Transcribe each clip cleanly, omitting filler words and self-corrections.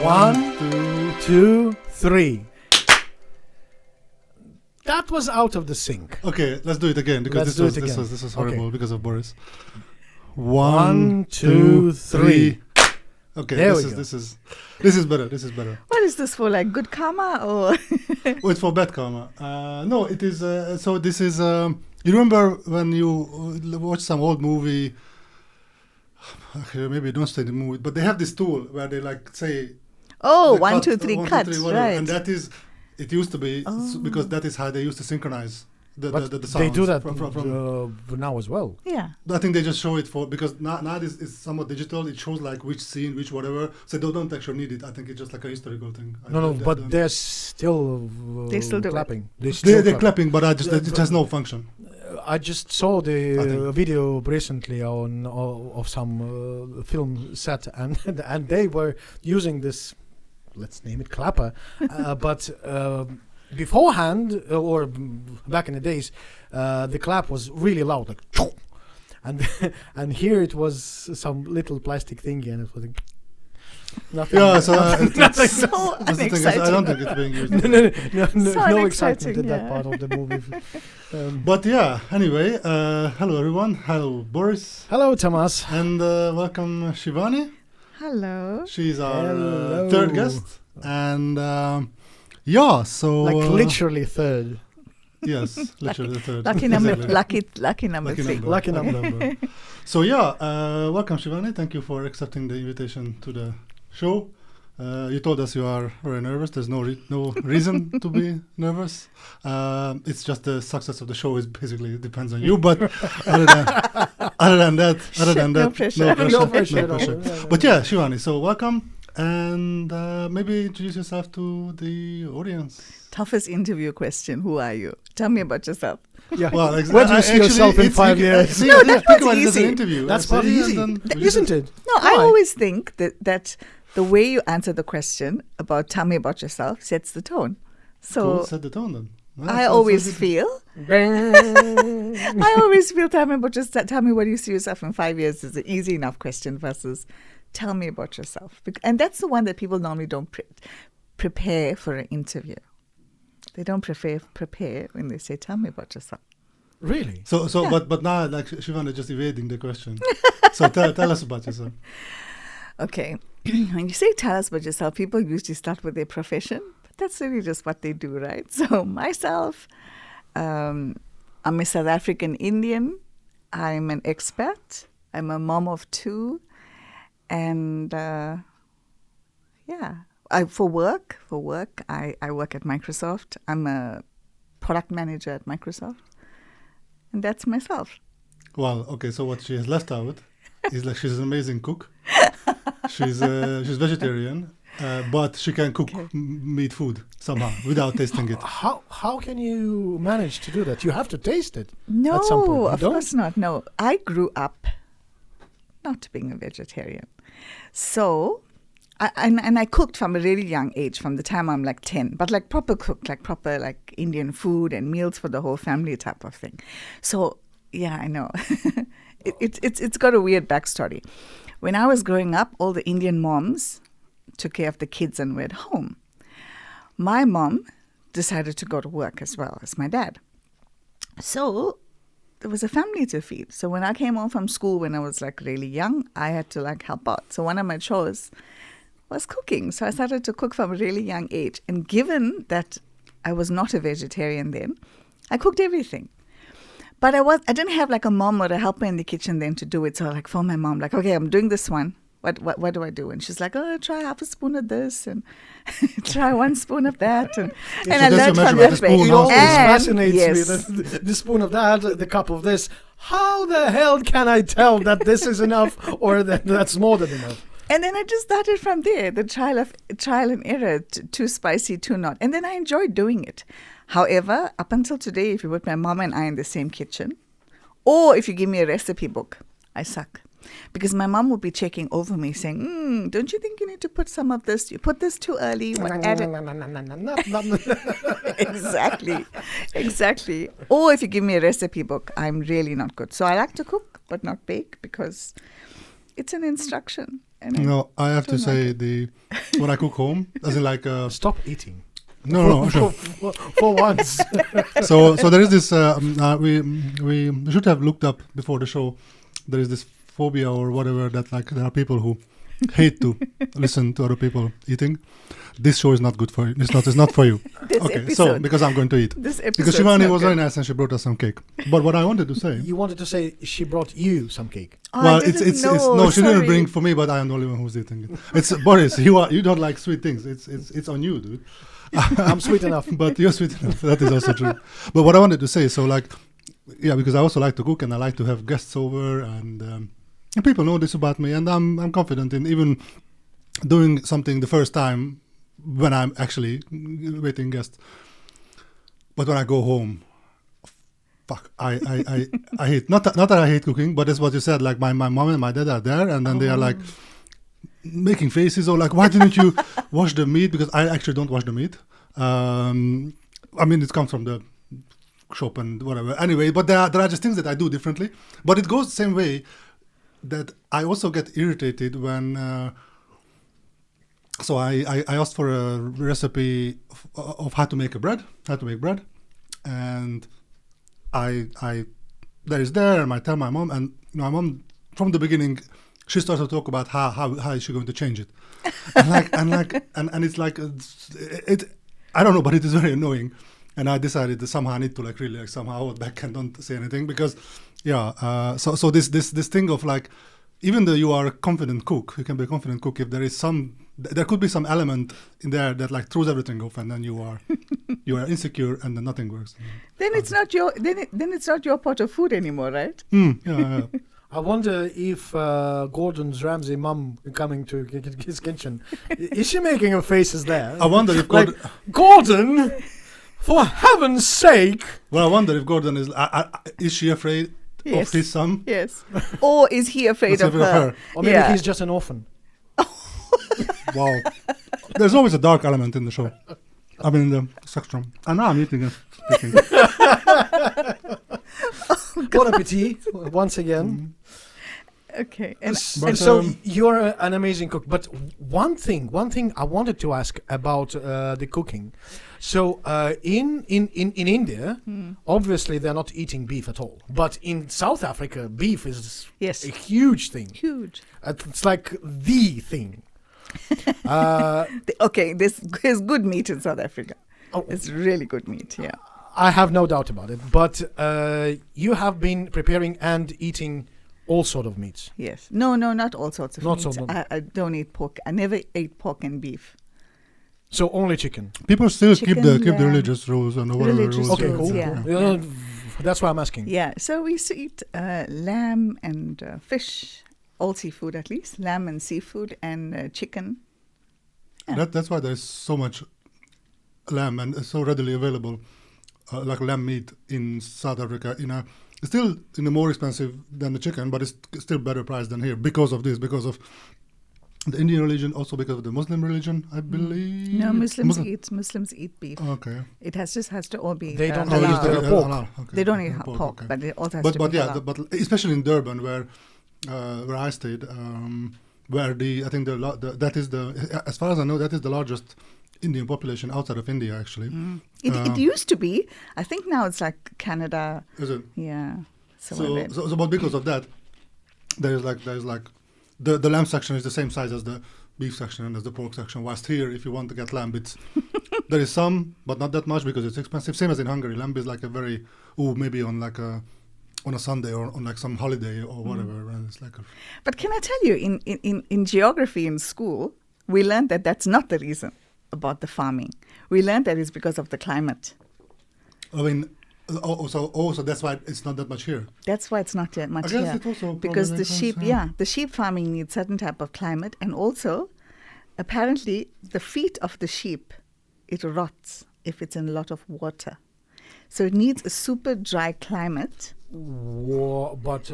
One, two, three. That was out of the sync. Okay, let's do it again because this was horrible because of Boris. One, two, three. Okay, There this is better. This is better. What is this for? Like good karma or? Oh, it's for bad karma. No, it is. So this is. You remember when you watch some old movie? Okay, maybe don't say the movie, but they have this tool where they like say. Oh, they 1, cut, 2, 3 1, 2, cuts, 3, whatever. right? And that is. It used to be because that is how they used to synchronize the sounds. They do that from now as well. Yeah. I think they just show it for because now this is somewhat digital. It shows like which scene, which whatever. So they don't actually need it. I think it's just like a historical thing. But they're still They still do it. clapping. They're clapping, but it has no function. I just saw the video recently of some film set, and and they were using this, let's name it clapper, but beforehand or back in the days, the clap was really loud, like, and here it was some little plastic thingy, and it was like nothing. Yeah, so That's so that's the thing. Is, I don't think it's being used. No excitement in that part of the movie. But yeah, anyway, hello everyone. Hello Boris. Hello, Thomas. And welcome Shivani. Hello. She's our Hello. third guest. And so Like literally third. yes, literally the third. Lucky number. Exactly. Lucky number 3. Lucky number. So yeah, welcome Shivani. Thank you for accepting the invitation to the show. You told us you are very nervous. There's no reason to be nervous. It's just the success of the show is basically depends on you. But other than that, No pressure. No pressure. But yeah, Shivani. So welcome, and maybe introduce yourself to the audience. Toughest interview question. Who are you? Tell me about yourself. Yeah. Well, Where do you see yourself in 5 years? No, that think was about it as an easy. interview. That's not easy, isn't it? No, I Why? always think that the way you answer the question about tell me about yourself sets the tone. So Cool, set the tone then. I always feel tell me about yourself. Tell me where you see yourself in 5 years is an easy enough question versus tell me about yourself. And that's the one that people normally don't prepare for an interview. They don't prepare when they say tell me about yourself. Really? So, yeah. but now like Shivani is just evading the question. So tell us about yourself. Okay. When you say tell us about yourself, people usually start with their profession, but that's really just what they do, right? So myself, I'm a South African Indian. I'm an expat. I'm a mom of 2. And for work, I work at Microsoft. I'm a product manager at Microsoft. And that's myself. Well, okay, so what she has left out is like she's an amazing cook. She's vegetarian, but she can cook meat food somehow without tasting it. How can you manage to do that? You have to taste it. No, at some point. of course not. No, I grew up not being a vegetarian. So, I cooked from a really young age, from the time I'm like 10, but like proper cook, like proper like Indian food and meals for the whole family type of thing. So, yeah, I know. It's got a weird backstory. When I was growing up, all the Indian moms took care of the kids and were at home. My mom decided to go to work as well as my dad. So there was a family to feed. So when I came home from school when I was like really young, I had to like help out. So one of my chores was cooking. So I started to cook from a really young age. And given that I was not a vegetarian then, I cooked everything. But I didn't have like a mom or a helper in the kitchen then to do it. So I like phoned my mom, like, okay, I'm doing this one. What do I do? And she's like, oh, try half a spoon of this and try 1 spoon of that. And I learned from that way. It always fascinates me, the spoon of that, the cup of this. How the hell can I tell that this is enough or that that's more than enough? And then I just started from there, the trial and error, too spicy, too not. And then I enjoyed doing it. However, up until today, if you put my mom and I in the same kitchen, or if you give me a recipe book, I suck. Because my mom would be checking over me saying, don't you think you need to put some of this? You put this too early. Exactly. Or if you give me a recipe book, I'm really not good. So I like to cook, but not bake because it's an instruction. No, I have to say when I cook home, as in like Stop eating. no, For once. so there is this we should have looked up before the show. There is this phobia or whatever that like there are people who hate to listen to other people eating. This show is not good for you. It's not for you. This Okay, episode. so because I'm going to eat. This episode. Because Shivani was very nice and she brought us some cake. But what I wanted to say, You wanted to say she brought you some cake. Oh, well, I didn't it's know. no, she didn't Sorry. bring for me, but I am the only one who's eating it. It's Boris. You don't like sweet things. It's on you, dude. I'm sweet enough. But you're sweet enough. That is also true. But what I wanted to say, so like, yeah, because I also like to cook and I like to have guests over, and people know this about me, and I'm confident in even doing something the first time when I'm actually waiting guests. But when I go home, fuck, I hate not that I hate cooking, but that's what you said. Like my mom and my dad are there, and then they are like making faces or like, why didn't you wash the meat? Because I actually don't wash the meat. I mean, it comes from the shop and whatever. Anyway, but there are just things that I do differently. But it goes the same way that I also get irritated when. So I asked for a recipe of how to make bread, and I there is there, and I tell my mom, and my mom from the beginning she starts to talk about how is she going to change it, and it's like it I don't know, but it is very annoying, and I decided that somehow I need to like really like somehow hold back and don't say anything because so this thing of like, even though you are a confident cook, you can be a confident cook if there could be some element in there that like throws everything off, and then you are insecure, and then nothing works. Then it's not your it's not your pot of food anymore, right? Yeah. I wonder if Gordon's Ramsay mum coming to his kitchen, is she making her faces there? I wonder if like, Gordon, for heaven's sake! Well, I wonder if Gordon is she afraid of his son? Yes. Or is he afraid of her? Or maybe he's just an orphan. Wow. There's always a dark element in the show. I mean, in the spectrum. And now I'm eating and speaking. Bon appetit, once again. Okay. And So you're an amazing cook. But one thing I wanted to ask about the cooking. So in India, obviously they're not eating beef at all. But in South Africa, beef is a huge thing. Huge. It's like the thing. There's good meat in South Africa. Oh. It's really good meat, yeah. I have no doubt about it. But you have been preparing and eating all sort of meats. Yes. No, not all sorts of meats. All. I don't eat pork. I never ate pork and beef. So only chicken. People still keep the Chicken, religious rules and whatever Religious rules. Okay, rules, cool. yeah. That's why I'm asking. Yeah. So we used to eat lamb and fish, all seafood at least, lamb and seafood and chicken. Yeah. That's why there's so much lamb and so readily available, like lamb meat in South Africa. It's still more expensive than the chicken, but it's still better priced than here because of this, because of the Indian religion, also because of the Muslim religion, I believe. No, Muslims eat beef. Okay. It has to all be. They don't halal. use the pork. Okay. They don't eat pork, okay. but it also has to be halal. but especially in Durban, where I stayed, where that is as far as I know, that is the largest Indian population outside of India, actually. It used to be. I think now it's like Canada. Is it? Yeah. But because of that, there's like the lamb section is the same size as the beef section and as the pork section. Whilst here, if you want to get lamb, there is some, but not that much because it's expensive. Same as in Hungary, lamb is like maybe on like on a Sunday or on like some holiday or whatever. And it's like But can I tell you, in geography in school, we learned that that's not the reason about the farming. We learned that it's because of the climate. I mean, so that's why it's not that much here. That's why it's not that much I guess here. it also Because probably the makes sheep, sense, the sheep farming needs certain type of climate, and also, apparently, the feet of the sheep, it rots if it's in a lot of water. So it needs a super dry climate. But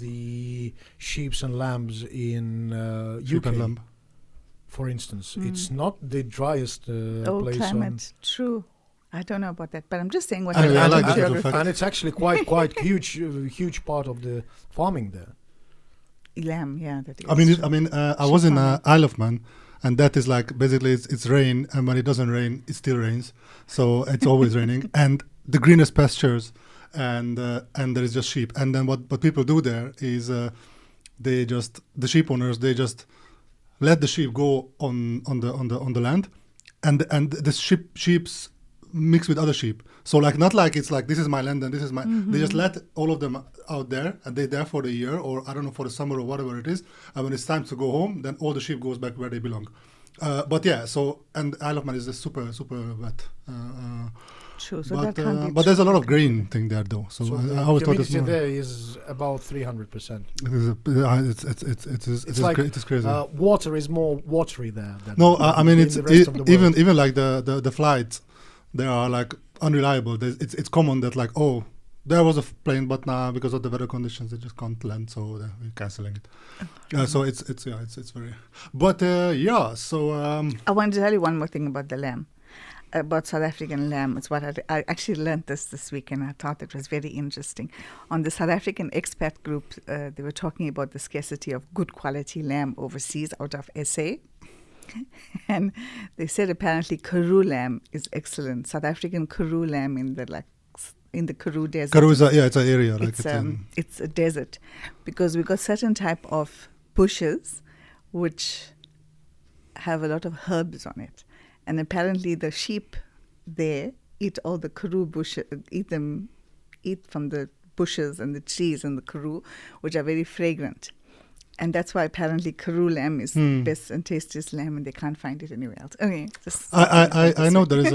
the sheeps and lambs in Sheep UK, and lamb. for instance, it's not the driest place. Climate, true. I don't know about that, but I'm just saying what Anyway, I like in that little geography. fact. And it's actually quite huge part of the farming there. Lamb, yeah. That is I was in Isle of Man, and that is like basically it's rain, and when it doesn't rain, it still rains. So it's always raining, and the greenest pastures, and there is just sheep. And then what people do there is the sheep owners, they just let the sheep go on the land, and the sheep's mix with other sheep. So like not like it's like this is my land and this is my. They just let all of them out there, and they're there for the year, or I don't know, for the summer or whatever it is. And when it's time to go home, then all the sheep goes back where they belong. But yeah, so and Isle of Man is just super wet. True, so that can't be but there's a lot of green thing there though. So I always thought it's humidity more. there is about 300%. It's like it's crazy. Water is more watery there. Than No, I mean in it's the rest of the world. even like the flights, they are like unreliable. It's common that like, oh, there was a plane, but now because of the weather conditions they just can't land, so we're canceling it. So it's very. But yeah, so I want to tell you one more thing about the lamb. About South African lamb. It's what I actually learned this week, and I thought it was very interesting. On the South African expat group, they were talking about the scarcity of good quality lamb overseas out of SA. And they said apparently Karoo lamb is excellent. South African Karoo lamb in the Karoo desert. Karoo is it's an area like it's a desert, because we got certain type of bushes which have a lot of herbs on it. And apparently the sheep there eat all the karoo bushes, eat from the bushes and the trees and the karoo, which are very fragrant. And that's why apparently karoo lamb is best and tastiest lamb, and they can't find it anywhere else. Okay, I know there is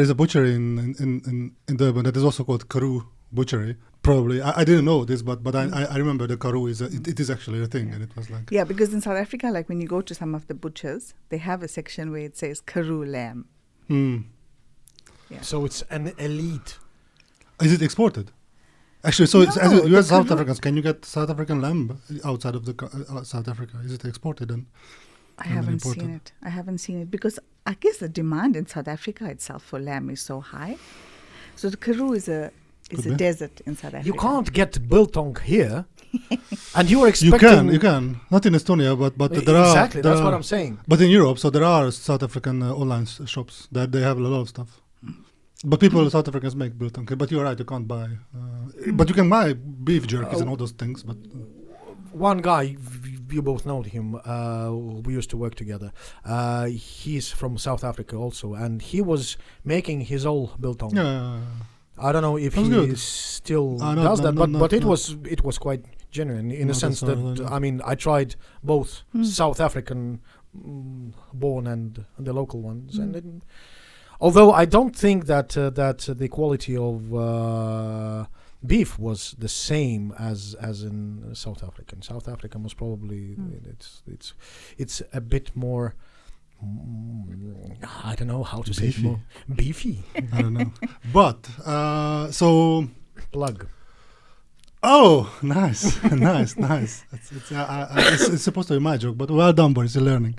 a butchery in Durban that is also called Karoo Butchery. Probably I didn't know this, but I remember the karoo it is actually a thing, and it was like because in South Africa, like when you go to some of the butchers, they have a section where it says karoo lamb. Yeah. So it's an elite. Is it exported? Actually, so No, you as South Africans, can you get South African lamb outside of the South Africa? Is it exported and? I haven't seen it because I guess the demand in South Africa itself for lamb is so high. So the karoo is a desert in South Africa. You can't get biltong here, and you are expecting. You can. Not in Estonia, but there are. Exactly, that's what I'm saying. But in Europe, so there are South African online shops that they have a lot of stuff. But South Africans make biltong. But you're right, you can't buy. But you can buy beef jerkies and all those things. But one guy, you both know him. We used to work together. He's from South Africa also, and he was making his own biltong. Yeah. I don't know if he still does that, but it was quite genuine in a sense that I mean I tried both South African born and the local ones, and although I don't think that the quality of beef was the same as in South African. South African was probably it's a bit more. I don't know how to say it more. Beefy. I don't know. But so plug. Oh, nice, nice. It's supposed to be my joke, but well done, Boris. You're learning.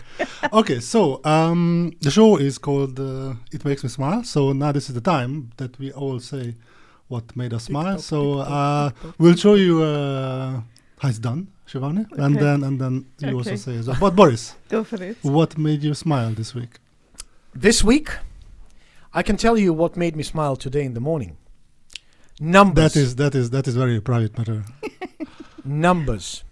Okay, so the show is called "It Makes Me Smile." So now this is the time that we all say what made us smile. So we'll show you how it's done, Shivani, Okay. and then you also say as well. But Boris, Go for it. what made you smile this week? This week, I can tell you what made me smile today in the morning. Numbers. That is very private matter. Numbers.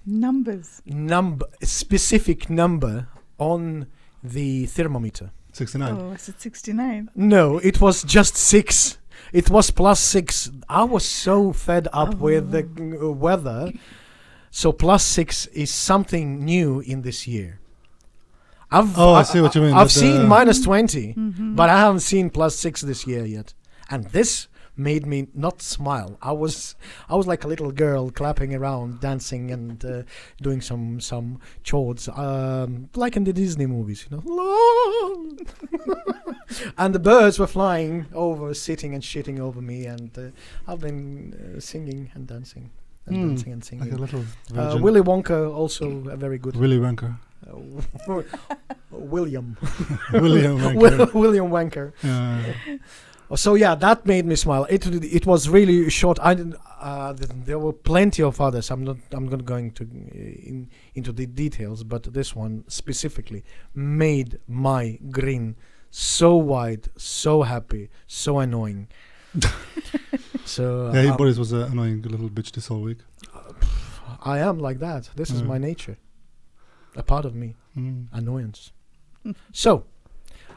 Specific number on the thermometer. 69. Oh, was it 69? No, it was just 6. It was +6. I was so fed up with the weather. So +6 is something new in this year. I see what you mean. I've seen -20, but I haven't seen +6 this year yet. And this made me not smile. I was like a little girl clapping around, dancing and doing some chords, like in the Disney movies, you know. And the birds were flying over, sitting and shitting over me, and I've been singing and dancing and dancing and singing. Like a little Willy Wonka, also a very good. Willy Wonka. William. William Wonka. William Wanker. So yeah, that made me smile. It was really short. I didn't. There were plenty of others. I'm not going to into the details, but this one specifically made my grin so wide, so happy, so annoying. So Yeah, Boris was an annoying little bitch this whole week. I am like that. This is my nature. A part of me. Annoyance. So,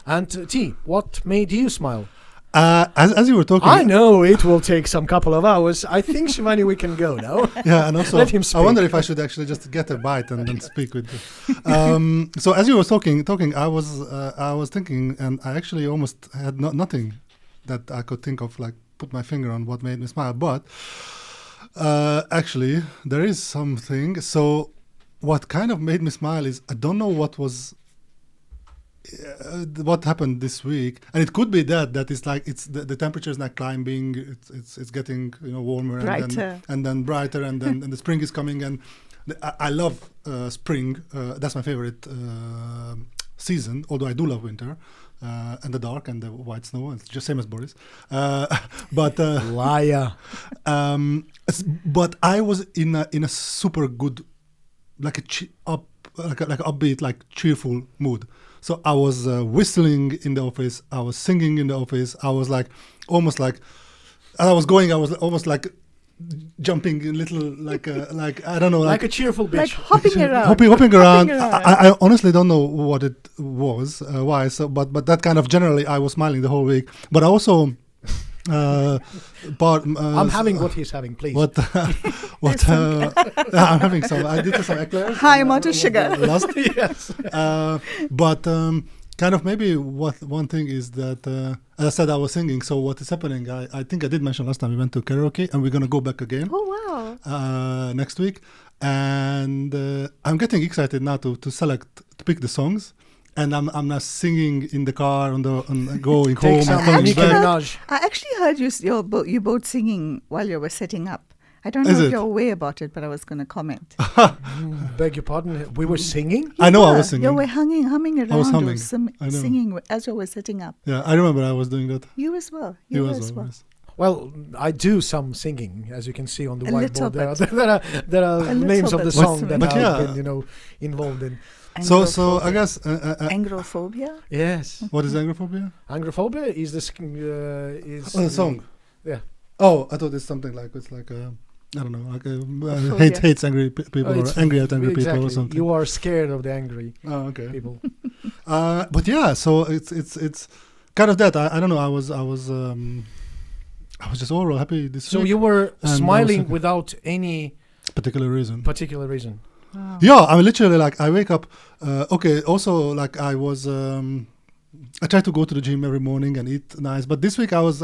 and T, what made you smile? As you were talking, I know it will take some couple of hours. I think, Shivani, we can go now. Yeah, and also Let him speak. I wonder if I should actually just get a bite and then speak with you. So as you were talking, I was thinking, and I actually almost had nothing that I could think of, like put my finger on what made me smile. But actually, there is something. So what kind of made me smile is I don't know what was. What happened this week, and it could be that it's like it's the temperature is not climbing, it's getting warmer, brighter. and then brighter, and then and the spring is coming, and I love spring. That's my favorite season, although I do love winter and the dark and the white snow. It's just same as Boris, but liar. But I was in a super good, like upbeat, like cheerful mood. So I was whistling in the office. I was singing in the office. I was like, almost like, as I was going, I was almost like jumping a little, like I don't know, like a cheerful bitch, like hopping around. Hopping around. I honestly don't know what it was, why. So, but that kind of generally, I was smiling the whole week. But I also. I'm having what he's having, please. What? I'm having some. I did some eclairs. High amount of sugar. Yes. But kind of maybe one thing is that as I said, I was singing. So what is happening? I think I did mention last time we went to karaoke, and we're gonna go back again. Oh wow! Next week, and I'm getting excited now to pick the songs. And I'm now singing in the car on going home. I actually heard you both singing while you were setting up. I don't know if you're aware about it, but I was going to comment. Beg your pardon. We were singing. I know I was singing. You were humming around. I was humming. Singing as you were setting up. Yeah, I remember I was doing that. You as well. You as well. Yes. Well, I do some singing, as you can see on the whiteboard. There are A names of the song that I've been, involved in. So I guess angrophobia. Yes. What is angrophobia? Angrophobia is this the song. Yeah. Oh, I thought it's something like I don't know, like hates angry people or angry at angry people or something. You are scared of the angry people. But yeah, so it's kind of that. I don't know. I was just overall happy this week. So you were smiling without any particular reason. Wow. Yeah, I mean, literally, like, I wake up. Also, like, I was. I try to go to the gym every morning and eat nice, but this week I was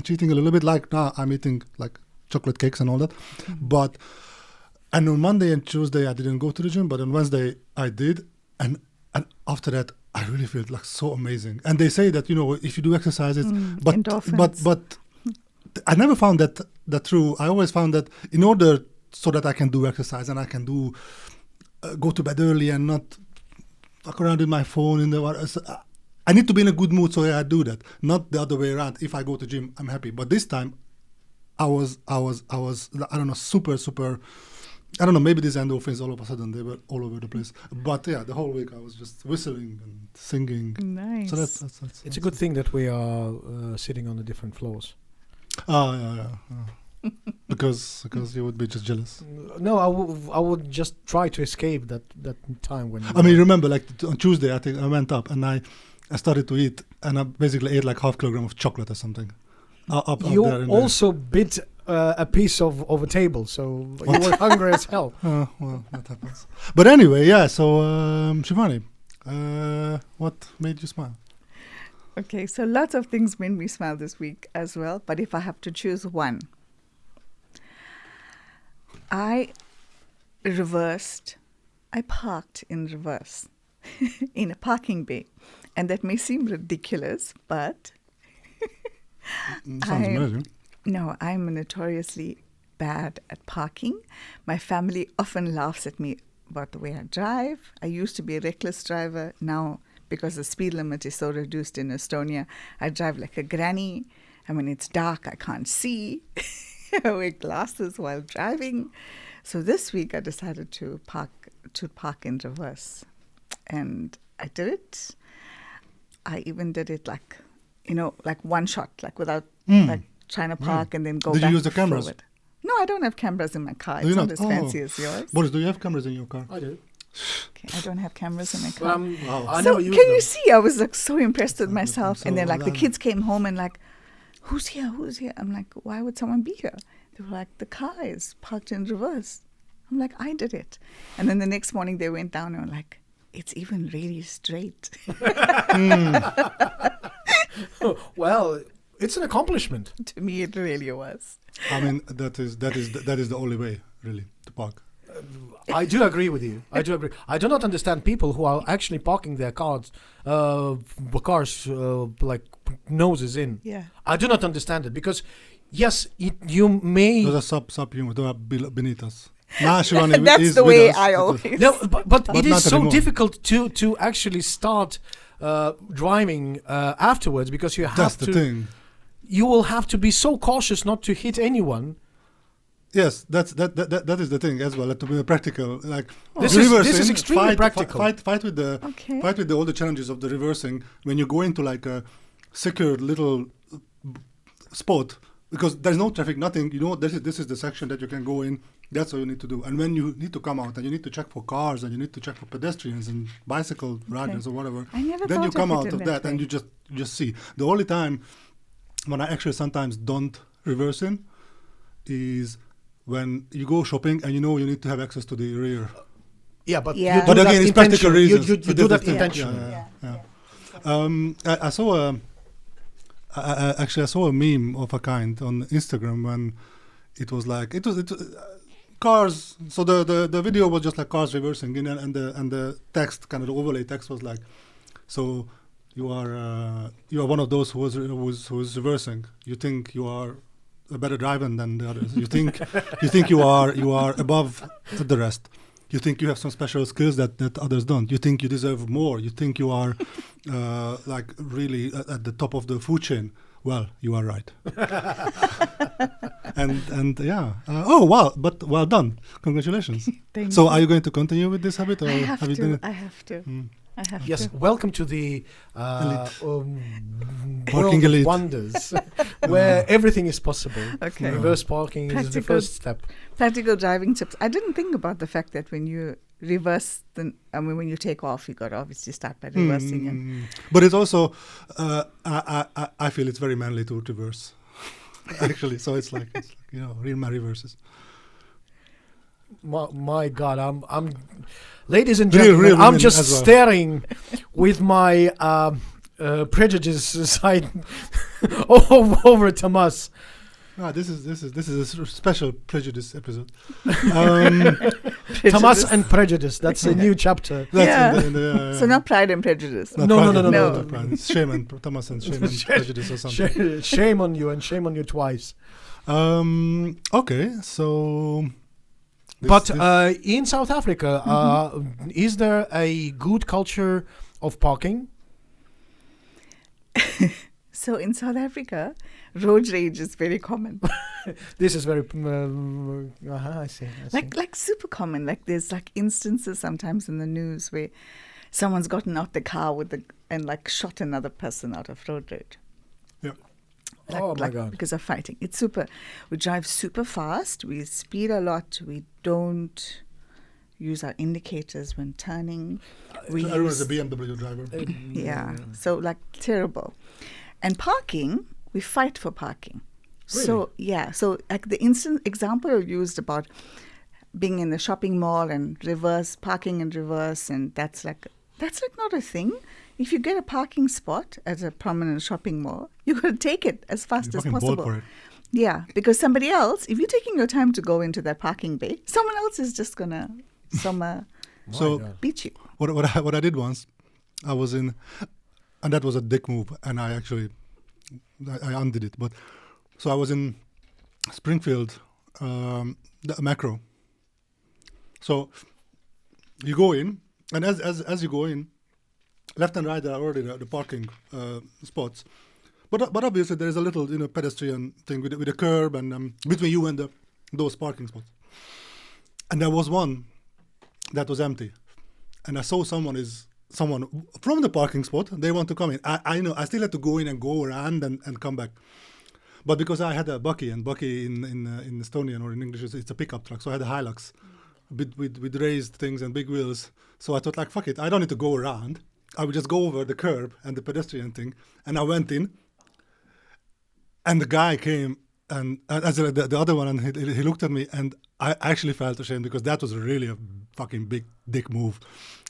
cheating a little bit. Like, now I'm eating like chocolate cakes and all that. Mm-hmm. And on Monday and Tuesday I didn't go to the gym, but on Wednesday I did, and after that I really feel like so amazing. And they say that if you do exercises, but I never found that true. I always found that in order so that I can do exercise and I can do go to bed early and not fuck around with my phone in the water. I need to be in a good mood, so I do that. Not the other way around. If I go to gym, I'm happy. But this time, I was. I don't know, super. I don't know. Maybe these endorphins all of a sudden they were all over the place. But yeah, the whole week I was just whistling and singing. Nice. So that's it's a good thing that we are sitting on the different floors. Oh yeah. because you would be just jealous. No, I would just try to escape that time when. I mean, remember, like on Tuesday, I think I went up and I started to eat, and I basically ate like 0.5 kilogram of chocolate or something. You also bit a piece of a table, so you were hungry as hell. Well, that happens. But anyway, yeah. So, Shivani, what made you smile? Okay, so lots of things made me smile this week as well. But if I have to choose one. I parked in reverse in a parking bay. And that may seem ridiculous, but sounds amazing. No, I'm notoriously bad at parking. My family often laughs at me about the way I drive. I used to be a reckless driver. Now because the speed limit is so reduced in Estonia. I drive like a granny, and when it's dark, I can't see. I wear glasses while driving. So this week, I decided to park in reverse, and I did it. I even did it like one shot, like without like trying to park and then go back. Did you use the cameras? Forward. No, I don't have cameras in my car. Do It's you not as fancy as yours. Boris, do you have cameras in your car? I do. Okay, I don't have cameras in my car. I So never use can them. you see? I was like so impressed with myself, so and then like the then- kids came home and like, who's here? I'm like, why would someone be here? They were like, the car is parked in reverse. I'm like, I did it. And then the next morning they went down and were like, it's even really straight. Well, it's an accomplishment. To me, it really was. I mean, that is the only way, really, to park. I do agree with you. I do agree. I do not understand people who are actually parking their cars like noses in. Yeah. I do not understand it because, yes, you may. Those are subhuman. Those are beneath us. Nah, Shivani That's is the with way us. I always. No, but it is not so anymore. difficult to actually start driving afterwards because you have That's to. the thing. You will have to be so cautious not to hit anyone. Yes, that is the thing as well. To be practical, like This is reversing, extremely practical. Fight with the Okay. fight with all the challenges of the reversing when you go into like a secure little spot because there's no traffic, nothing. You know, this is the section that you can go in. That's all you need to do. And when you need to come out and you need to check for cars and you need to check for pedestrians and bicycle riders or whatever, I never then you thought come of it out in of that that and way. you just see. The only time when I actually sometimes don't reverse in is when you go shopping and you know you need to have access to the rear. Yeah, but Yeah. you do But that again, it's practical intentionally. reasons. You So do that that's the thing. intentionally. I saw I saw a meme of a kind on Instagram when it was like it was cars. So the video was just like cars reversing in and the text, kind of the overlay text was like, so you are one of those who's reversing. You think you are a better driver than the others. You think you are above the rest. You think you have some special skills that others don't. You think you deserve more. You think you are like really at the top of the food chain. Well, you are right. and yeah. Oh wow! But well done. Congratulations. Thank So you. are you going to continue with this habit, or I have you done to. it? I have to. I have Yes, to. welcome to the Parking world of elite. wonders, where everything is possible. Okay. Reverse parking is the Practical. first step. Practical driving tips. I didn't think about the fact that when you reverse, when you take off, you got to obviously start by reversing. And But it's also, I feel it's very manly to reverse, actually. So it's like real man reverses. My God, I'm, ladies and gentlemen, Real I'm women just as well. staring with my prejudice side over Tomas. This is a special prejudice episode. Tomas and prejudice. That's a new chapter. That's Yeah. in the so not Pride and Prejudice. not No, Pride, no, no, no. not Pride. It's shame and Thomas and shame and prejudice or something. Shame on you and shame on you twice. Okay, so. But in South Africa, is there a good culture of parking? So in South Africa, road rage is very common. This is very. I see. like super common. Like there's like instances sometimes in the news where someone's gotten out the car and like shot another person out of road rage. Yeah. Oh my God. Because of fighting. It's super. We drive super fast. We speed a lot. We don't use our indicators when turning. We I was use, a BMW driver. yeah. So like terrible. And parking, we fight for parking. So yeah. So like the instant example you used about being in the shopping mall and parking in reverse, and that's like not a thing. If you get a parking spot at a prominent shopping mall, you got to take it as fast as Fucking bold possible. for it. Yeah, because somebody else, if you're taking your time to go into that parking bay, someone else is just gonna So God. beat you. what I did once, I was in, and that was a dick move, and I actually I undid it. But so I was in Springfield, the macro. So you go in, and as you go in, left and right there are already the parking spots. But obviously there is a little pedestrian thing with a curb and between you and those parking spots. And there was one that was empty, and I saw someone from the parking spot. They want to come in. I know I still had to go in and go around and come back. But because I had a Bucky, and Bucky in Estonian or in English it's a pickup truck, so I had a Hilux with raised things and big wheels. So I thought like, fuck it, I don't need to go around. I would just go over the curb and the pedestrian thing, and I went in. And the guy came, and as the other one, and he looked at me, and I actually felt ashamed because that was really a fucking big dick move.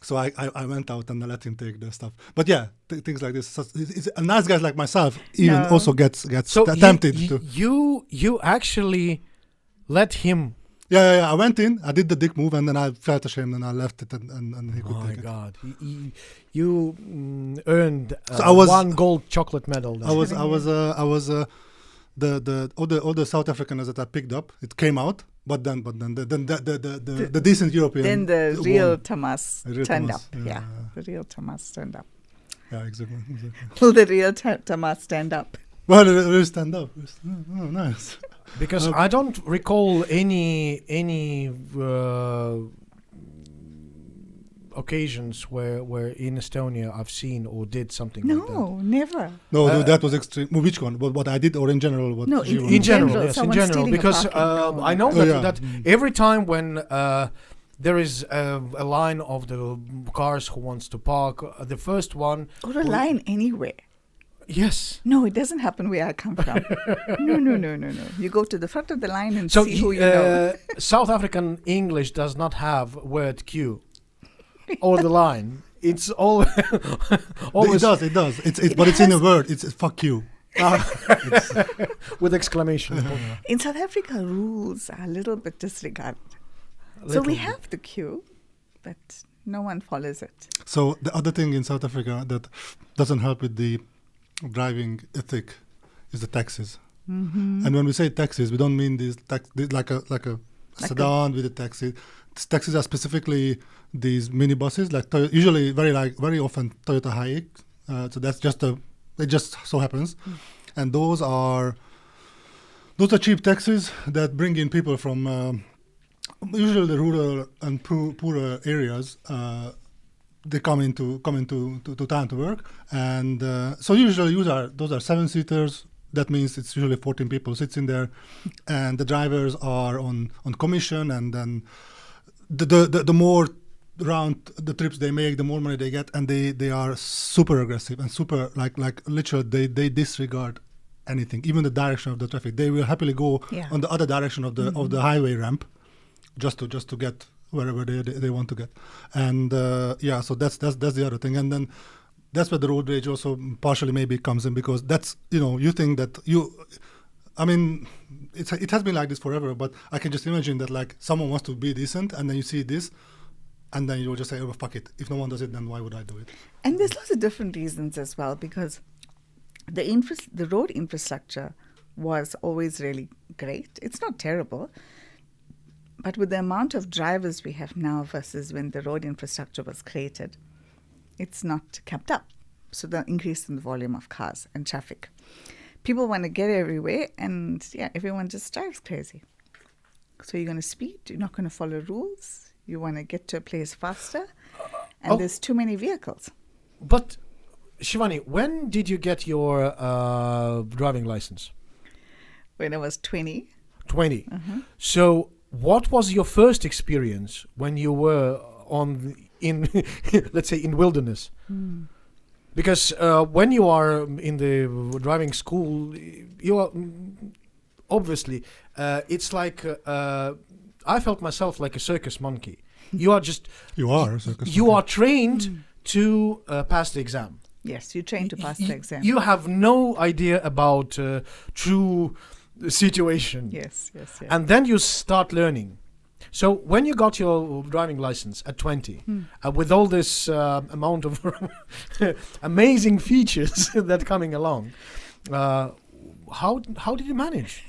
So I went out and I let him take the stuff. But yeah, things like this. It's a nice guys like myself even also gets so tempted to. You actually let him. Yeah. I went in, I did the dick move, and then I felt ashamed, and I left it, and he could take it. Oh my God! You earned So one gold chocolate medal. Then. I was all the South Africans that I picked up. It came out, but then the decent European. Then the real won. Thomas The real turned Thomas, up. Yeah, the real Thomas turned up. Yeah, exactly. Will the real Thomas stand up? Well, we'll stand up. Oh, nice. Because I don't recall any occasions where in Estonia I've seen or did something like that. No, never. No, that was extreme. Which one? What I did, or in general? What No, you In general, general, yes, in someone general, stealing a because parking. I know Oh, that, yeah. that every time when there is a line of the cars who wants to park, the first one. Or a line anywhere. Yes. No, it doesn't happen where I come from. No. You go to the front of the line and So see who you know. South African English does not have word queue or the line. It's all always It does. It's in a word. It's fuck you. with exclamation. In South Africa, rules are a little bit disregarded. So we have the queue, but no one follows it. So the other thing in South Africa that doesn't help with the driving ethic is the taxis. Mm-hmm. And when we say taxis, we don't mean these like a sedan with a taxi. Taxis are specifically these minibuses, like usually very often Toyota Hilux. So that's it just so happens, and those are cheap taxis that bring in people from usually the rural and poorer areas. They come into town to work, and so usually those are 7-seaters. That means it's usually 14 people sits in there, and the drivers are on commission, and then the more round the trips they make, the more money they get, and they are super aggressive and super like literally they disregard anything, even the direction of the traffic. They will happily go on the other direction of the highway ramp just to get wherever they want to get. And so that's the other thing. And then that's where the road rage also partially maybe comes in, because that's you think that it has been like this forever, but I can just imagine that like someone wants to be decent, and then you see this, and then you'll just say, oh, fuck it, if no one does it, then why would I do it? And there's lots of different reasons as well, because the road infrastructure was always really great. It's not terrible. But with the amount of drivers we have now versus when the road infrastructure was created, it's not kept up. So the increase in the volume of cars and traffic. People want to get everywhere, and everyone just drives crazy. So you're going to speed, you're not going to follow rules, you want to get to a place faster, and there's too many vehicles. But, Shivani, when did you get your driving license? When I was 20. 20. So what was your first experience when you were in let's say in wilderness? Because when you are in the driving school, you are obviously it's like I felt myself like a circus monkey. You are a circus You are trained to pass the exam. Yes, you train to pass the exam. You have no idea about true situation. Yes. And then you start learning. So when you got your driving license at 20, with all this amount of amazing features that coming along, how did you manage?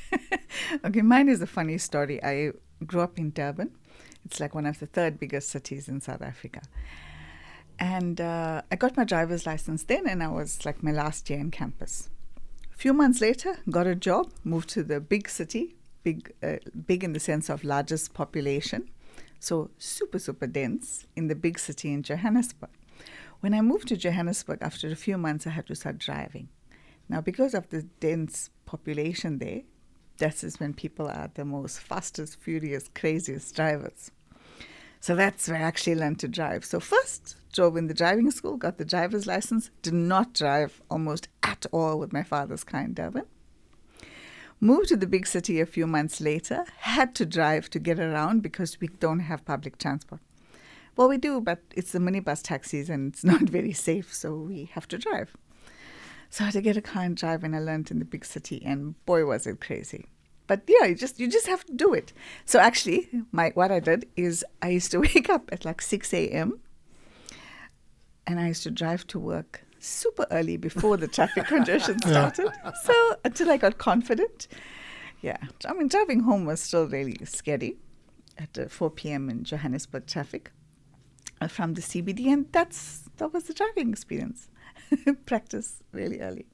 Okay, mine is a funny story. I grew up in Durban. It's like one of the third biggest cities in South Africa. And I got my driver's license then, and I was like my last year in campus. A few months later, got a job, moved to the big city, big in the sense of largest population. So super, super dense in the big city in Johannesburg. When I moved to Johannesburg, after a few months, I had to start driving. Now, because of the dense population there, that is when people are the most fastest, furious, craziest drivers. So that's where I actually learned to drive. So first, drove in the driving school, got the driver's license, did not drive almost at all with my father's car in Durban. Moved to the big city a few months later, had to drive to get around because we don't have public transport. Well, we do, but it's the minibus taxis and it's not very safe, so we have to drive. So I had to get a car and drive, and I learned in the big city, and boy, was it crazy. But yeah, you just have to do it. So actually, what I did is I used to wake up at like 6 a.m. and I used to drive to work super early before the traffic congestion started. So until I got confident. Yeah, I mean, driving home was still really scary at 4 p.m. in Johannesburg traffic from the CBD, and that was the driving experience. Practice really early.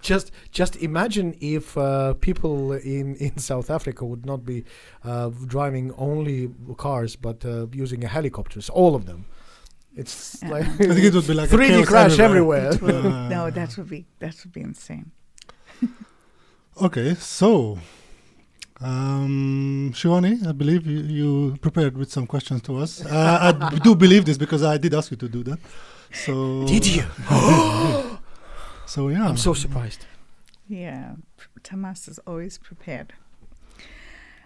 Just imagine if people in South Africa would not be driving only cars, but using helicopters, all of them. It's like I think it would be like 3D a crash everywhere. No, that would be insane. Okay, so Shivani, I believe you prepared with some questions to us. I do believe this because I did ask you to do that. So did you? So yeah, I'm so surprised. Yeah, Tamas is always prepared.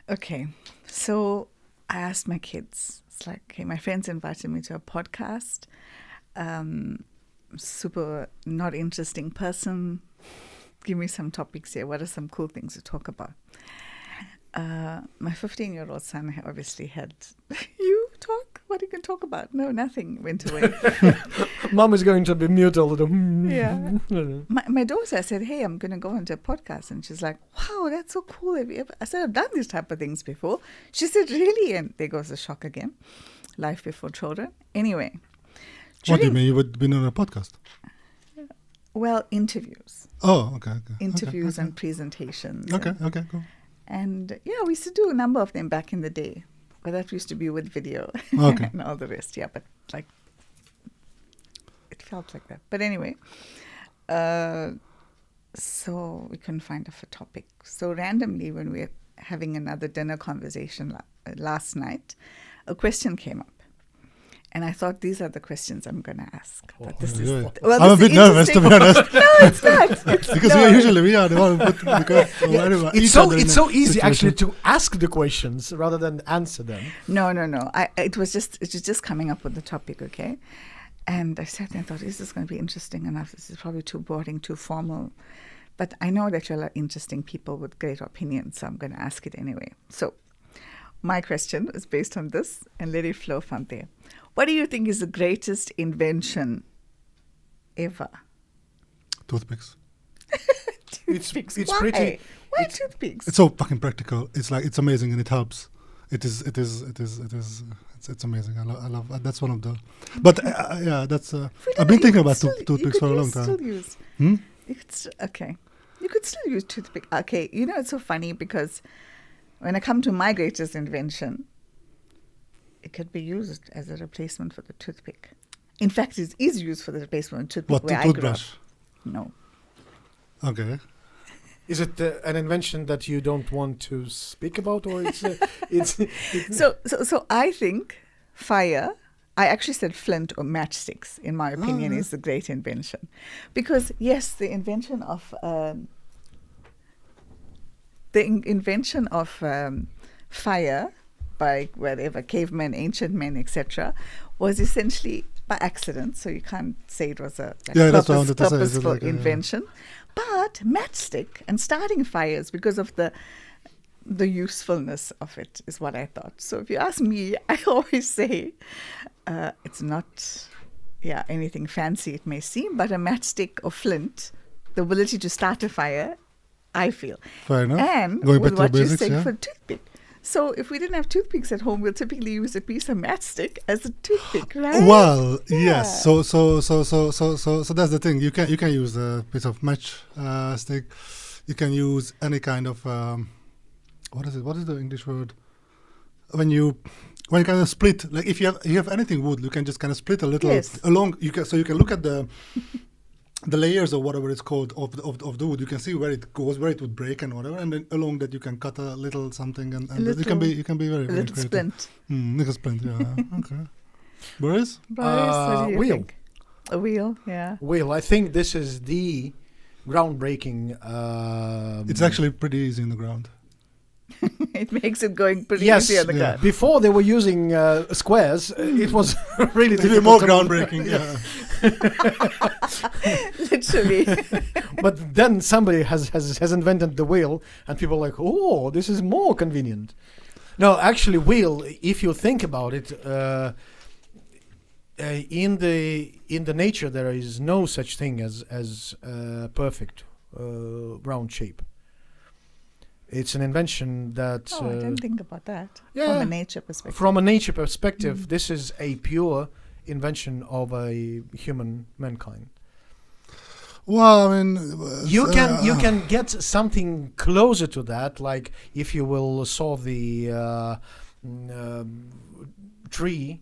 Okay, so I asked my kids. It's like, hey, my friends invited me to a podcast. Super not interesting person. Give me some topics here. What are some cool things to talk about? My 15-year-old son obviously had, you talk? What are you going to talk about? No, nothing. Went away. Mom is going to be mute all the Yeah. My daughter said, hey, I'm going to go into a podcast. And she's like, wow, that's so cool. Have you ever? I said, I've done these type of things before. She said, really? And there goes the shock again. Life before children. Anyway. What do you mean? You would be on a podcast? Well, interviews. Oh, okay. Interviews and presentations. Okay, cool. And yeah, we used to do a number of them back in the day. But that used to be with video and all the rest. Yeah, but like, it felt like that. But anyway, so we couldn't find a topic. So randomly, when we were having another dinner conversation last night, a question came up. And I thought, these are the questions I'm going to ask. But this is I'm a bit nervous, to be honest. No, it's not. Because we are the one who put the question. It's so easy actually to ask the questions rather than answer them. No. It was just coming up with the topic, okay? And I sat there and thought, is this going to be interesting enough? This is probably too boring, too formal. But I know that you're interesting people with great opinions, so I'm going to ask it anyway. So my question is based on this, and let it flow from there. What do you think is the greatest invention ever? Toothpicks. Toothpicks. It's Why? pretty. Why toothpicks? It's so fucking practical. It's like, it's amazing and it helps. It's amazing. I love that's one of the. But yeah, that's. I've been thinking about toothpicks for a long time. Still use. Okay. You could still use toothpick. Okay, it's so funny because when I come to my greatest invention, it could be used as a replacement for the toothpick. In fact, it is used for the replacement of toothpick. What, where the toothbrush? No. Okay. Is it an invention that you don't want to speak about, or it's? So I think fire. I actually said flint or matchsticks. In my opinion, is a great invention, because yes, the invention of fire by whatever cavemen, ancient men, etc., was essentially by accident. So you can't say it was a purposeful invention. But matchstick and starting fires, because of the usefulness of it, is what I thought. So if you ask me, I always say it's not anything fancy it may seem, but a matchstick or flint, the ability to start a fire, I feel. Fair enough. And going with back what to you basics, said for toothpick. So if we didn't have toothpicks at home, we'll typically use a piece of matchstick as a toothpick, right? Well, Yeah. yes. So that's the thing. You can use a piece of match stick. You can use any kind of what is it? What is the English word? When you kind of split, like if you have anything wood, you can just kind of split a little Yes. along. You can look at the layers or whatever it's called of the wood. You can see where it goes, where it would break and whatever, and then along that you can cut a little something, and it can be very, A very little creative. splint. Little splint, yeah. Okay. Boris? Boris, what do you wheel. think? A wheel, yeah. Well, I think this is the groundbreaking. It's actually pretty easy in the ground. It makes it going pretty yes. easy on the yeah. ground. Before they were using squares, it was really It's even difficult. more to- groundbreaking. Yeah. Literally. But then somebody has invented the wheel, and people are like, oh, this is more convenient. No, actually, wheel. If you think about it, in the nature there is no such thing as perfect round shape. It's an invention that Oh, I didn't think about that. yeah. From a nature perspective. from a nature perspective, this is a pure invention of a human mankind. Well, I mean, You can get something closer to that, like if you will saw the tree,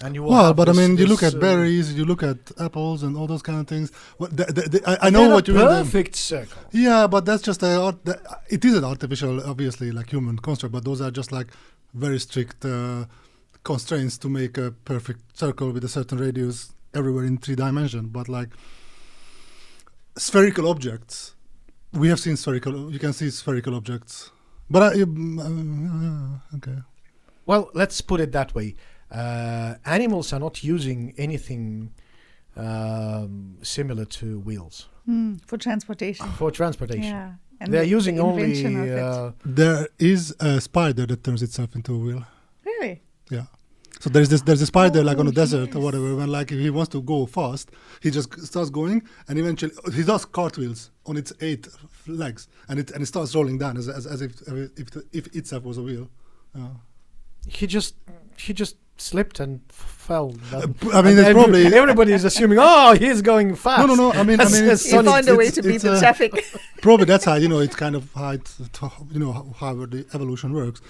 and you will. Well, have but I this- mean, you look this, at berries, you look at apples, and all those kind of things. I know they're what a you mean. Perfect circle. Yeah, but that's just it is an artificial, obviously, like human construct. But those are just like very strict constraints to make a perfect circle with a certain radius everywhere in 3 dimension. But like spherical objects, we have seen spherical. You can see spherical objects. But okay. Well, let's put it that way. Animals are not using anything similar to wheels For transportation. for transportation. Yeah. And They're the using invention only. of it. There is a spider that turns itself into a wheel. Really? Yeah. So there's a spider like on a Oh, desert or yes. whatever. When like if he wants to go fast, he just starts going, and eventually he does cartwheels on its 8 legs, and it starts rolling down as if itself was a wheel. He just slipped and fell. I mean, it's probably everybody is assuming, oh, he's going fast. no. I mean, it's He found a way to beat it's the traffic. probably that's how it's kind of how how the evolution works.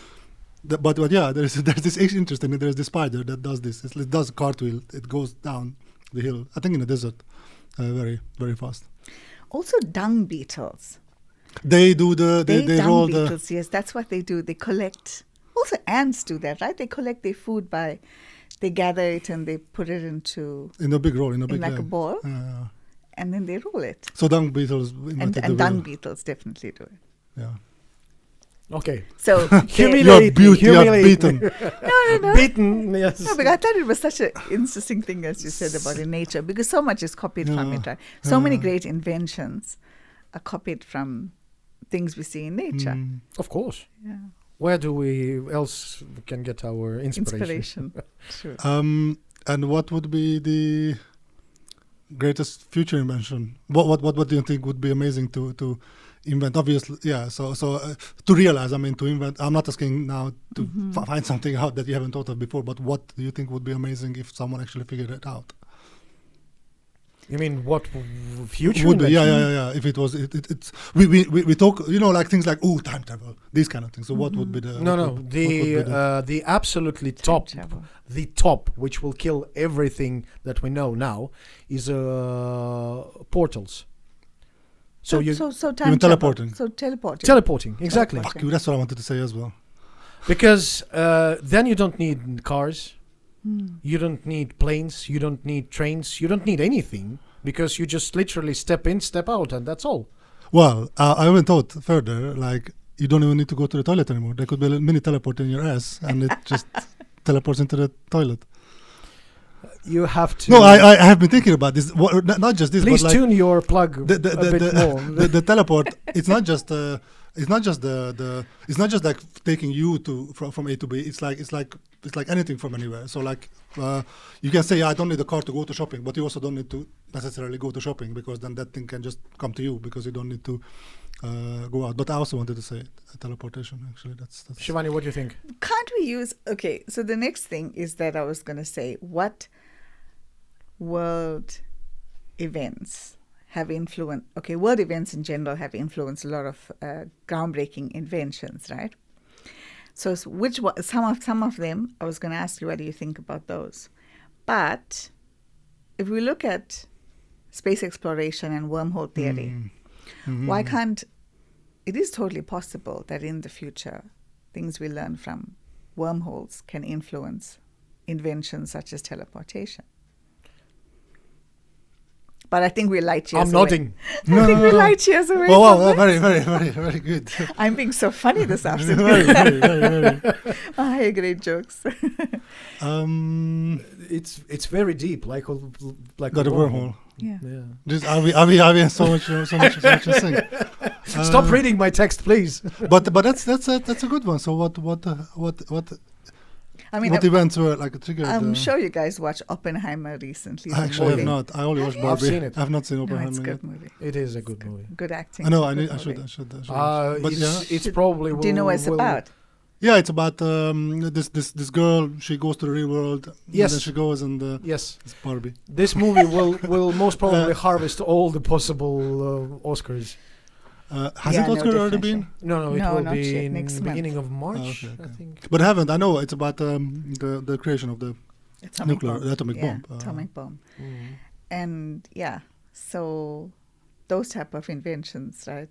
But yeah, there's this interesting. There's this spider that does this. It does a cartwheel. It goes down the hill. I think in the desert, very very fast. Also, dung beetles. They do the they Dung roll the beetles, yes, that's what they do. They collect. Also, ants do that, right? They collect their food they gather it and they put it into in a big roll in a big like a bag. ball, Yeah. and then they roll it. So dung beetles invented And the dung wheel. beetles definitely do it. Yeah. Okay. So Humiliate me, You are humiliate beaten. me. no. Beaten, yes. No, because I thought it was such an interesting thing, as you said, about in nature, because so much is copied from it, right? So many great inventions are copied from things we see in nature. Of course. Yeah. Where do we else can get our inspiration? True. And what would be the greatest future invention? What do you think would be amazing to invent? Obviously, yeah. So to realize, I mean, to invent. I'm not asking now to find something out that you haven't thought of before. But what do you think would be amazing if someone actually figured it out? You mean what future? Would be, invention? yeah. If it was, it's we talk, like things like time travel, these kind of things. So what would be the The absolutely Time top, travel. the top, which will kill everything that we know now, is portals. So you so time mean travel. teleporting? So teleporting. teleporting, exactly. Teleporting. fuck you, that's what I wanted to say as well. Because then you don't need cars, you don't need planes, you don't need trains, you don't need anything, because you just literally step in, step out, and that's all. Well, I even thought further, like you don't even need to go to the toilet anymore. There could be a mini teleport in your ass, and it just teleports into the toilet. You have to. No, I have been thinking about this. Not just this, Please but like tune your plug the a bit more. the teleport. It's not just it's not just it's not just like taking you from A to B. It's like anything from anywhere. So like you can say, I don't need a car to go to shopping, but you also don't need to necessarily go to shopping, because then that thing can just come to you because you don't need to go out. But I also wanted to say teleportation. Actually, that's Shivani, what do you think? Can't we use... Okay, so the next thing is that I was going to say, what world events have influenced... Okay, world events in general have influenced a lot of groundbreaking inventions, right? So some of them, I was going to ask you, what do you think about those? But if we look at space exploration and wormhole theory, why can't... It is totally possible that in the future, things we learn from wormholes can influence inventions such as teleportation. But I think we're light years I'm away. nodding. I think we're light years away. Wow, from very, it. very, very, very good. I'm being so funny this afternoon. very. I hear great jokes. It's very deep, like a wormhole. Yeah. Just, are we so much to sing? Stop reading my text, please. But that's a good one. So what I mean, what events were like triggered? I'm sure you guys watched Oppenheimer recently. I actually have not. I only watched Barbie. I've seen it. I've not seen No, Oppenheimer it's a yet. good movie. It is a good movie. Good acting. I know. It's a I good movie. should. But It's probably. Do you know what it's about? yeah, it's about this girl. She goes to the real world. Yes. And then she goes and Yes. it's Barbie. This movie will most probably harvest all the possible Oscars. Has it Oscar already been? No, it No, will not be yet, in next the month. beginning of March, okay. I think. But I haven't. I know it's about the creation of the atomic bomb. Atomic bomb. Mm. And so those type of inventions, right?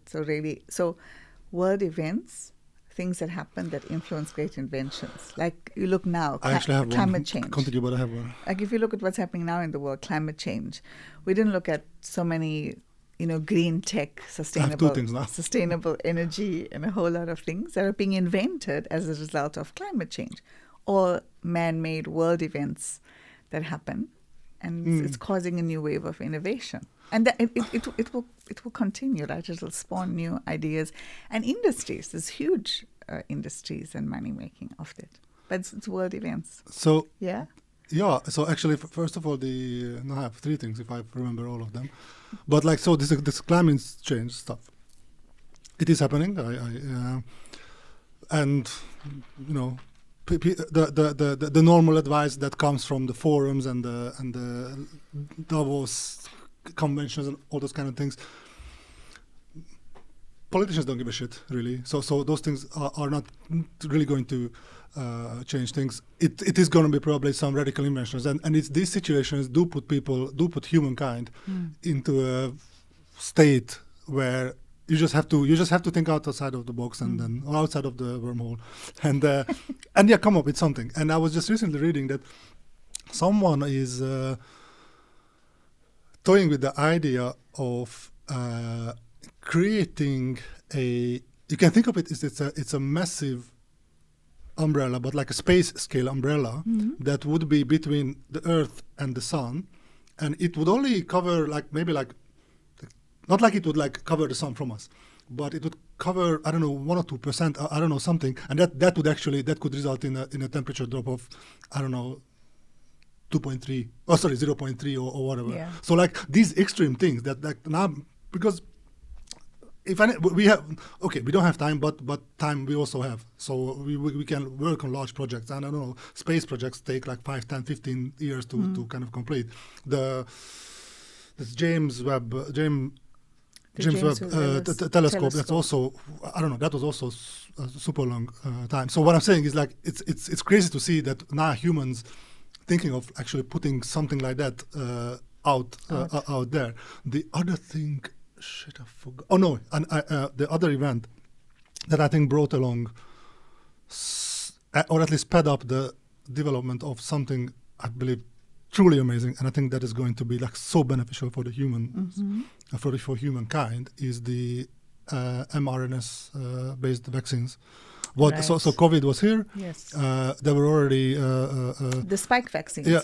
So world events, things that happen that influence great inventions. Like you look now, I actually have climate one. change. Continue, but I have one. Like if you look at what's happening now in the world, climate change, we didn't look at so many, green tech, sustainable energy, and a whole lot of things that are being invented as a result of climate change, or man-made world events that happen, and it's causing a new wave of innovation. And that it will continue, right? It will spawn new ideas and industries. There's huge industries and money making of it. But it's world events. So Yeah. yeah. So actually, first of all, I have three things if I remember all of them. But like so, this climate change stuff, it is happening. And the normal advice that comes from the forums and the Davos conventions and all those kind of things, politicians don't give a shit, really. So those things are not really going to change things. It is going to be probably some radical inventions, and it's these situations do put humankind into a state where you just have to think outside of the box and then or outside of the wormhole, and come up with something. And I was just recently reading that someone is toying with the idea of creating you can think of it as it's a massive umbrella, but like a space scale umbrella that would be between the Earth and the Sun, and it would only cover not like it would like cover the Sun from us, but it would cover 1 or 2%, something, and that could result in a temperature drop of 0.3 or whatever. Yeah. So like these extreme things that now, because we don't have time, but time we also have. So we can work on large projects, and I don't know, space projects take like 5, 10, 15 years to kind of complete. This James Webb telescope. That's also that was also a super long time. So what I'm saying is like it's crazy to see that now humans thinking of actually putting something like that out there. The other thing, shit, I forgot. Oh no, and the other event that I think brought along, or at least sped up the development of something I believe truly amazing, and I think that is going to be like so beneficial for the for humankind, is the mRNA based vaccines. Right. So COVID was here. Yes. There were already The spike vaccines. Yeah.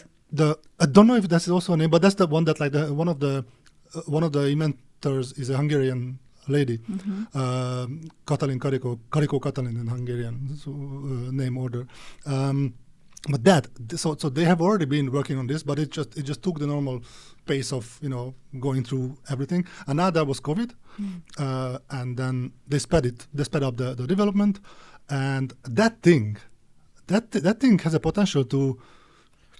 I don't know if that's also a name, but that's the one that like one of the inventors is a Hungarian lady, Katalin Kariko Katalin in Hungarian name order. But so they have already been working on this, but it just took the normal pace of going through everything. And now there was COVID, and then they sped up the development, and that thing has a potential to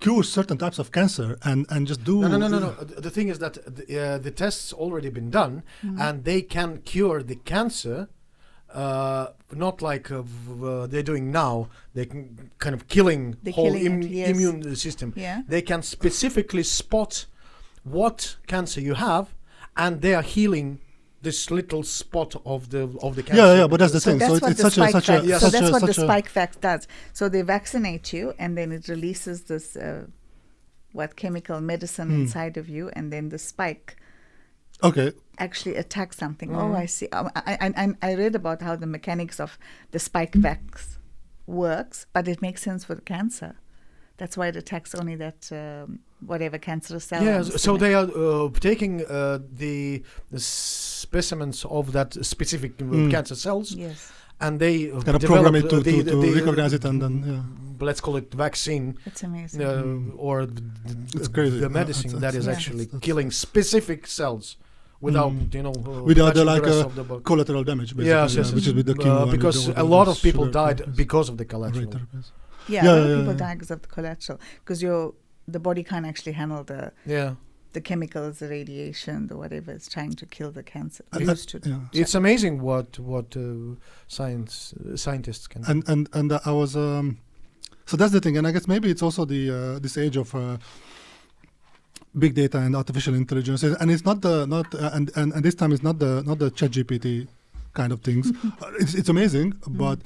cure certain types of cancer and just do. No. The thing is that the test's already been done, and they can cure the cancer. Not like they're doing now. They can kind of killing the whole immune system. Yeah. They can specifically spot what cancer you have, and they are healing this little spot of the cancer. Yeah, but that's the thing. So it's such a So that's what the spike vax does. So they vaccinate you, and then it releases this chemical medicine inside of you, and then the spike. Okay. Actually attack something. Oh, I see. I read about how the mechanics of the spike vax works, but it makes sense for the cancer. That's why it attacks only that whatever cancerous cell. Yeah, so they are taking the specimens of that specific cancer cells. Yes. And they kind of program it to recognize it, and then let's call it vaccine. It's amazing. Or it's crazy. The medicine that is actually killing specific cells without without the collateral damage, basically. Yes. Which is with the chemo. Because a lot of people died because of the collateral. A lot of people die because of the collateral, because the body can't actually handle the chemicals, the radiation, the whatever is trying to kill the cancer. It's amazing what scientists can do. And I was so that's the thing, and I guess maybe it's also the this age of big data and artificial intelligence, and it's not and this time it's not the ChatGPT kind of things. It's amazing, but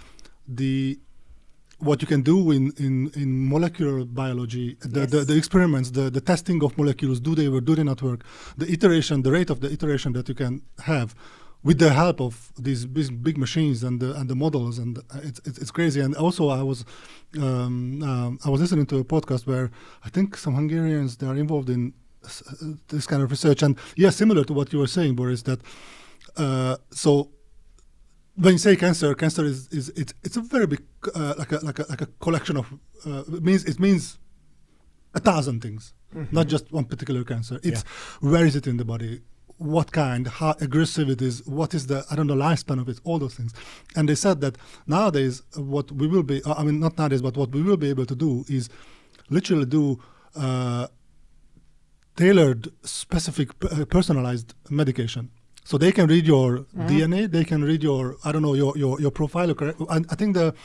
what you can do in molecular biology, the experiments, the testing of molecules, do they not work? The rate of the iteration that you can have with the help of these big machines and the models, and it's crazy. And also I was listening to a podcast where I think some Hungarians, they are involved in this kind of research, and similar to what you were saying, Boris, that so. When you say cancer is it's a very big like a collection of it means 1,000 things, not just one particular cancer. It's where is it in the body, what kind, how aggressive it is, what is the lifespan of it, all those things. And they said that nowadays what we will be not nowadays, but what we will be able to do is literally do tailored, specific, personalized medication. So they can read your DNA, they can read your your profile. And I think the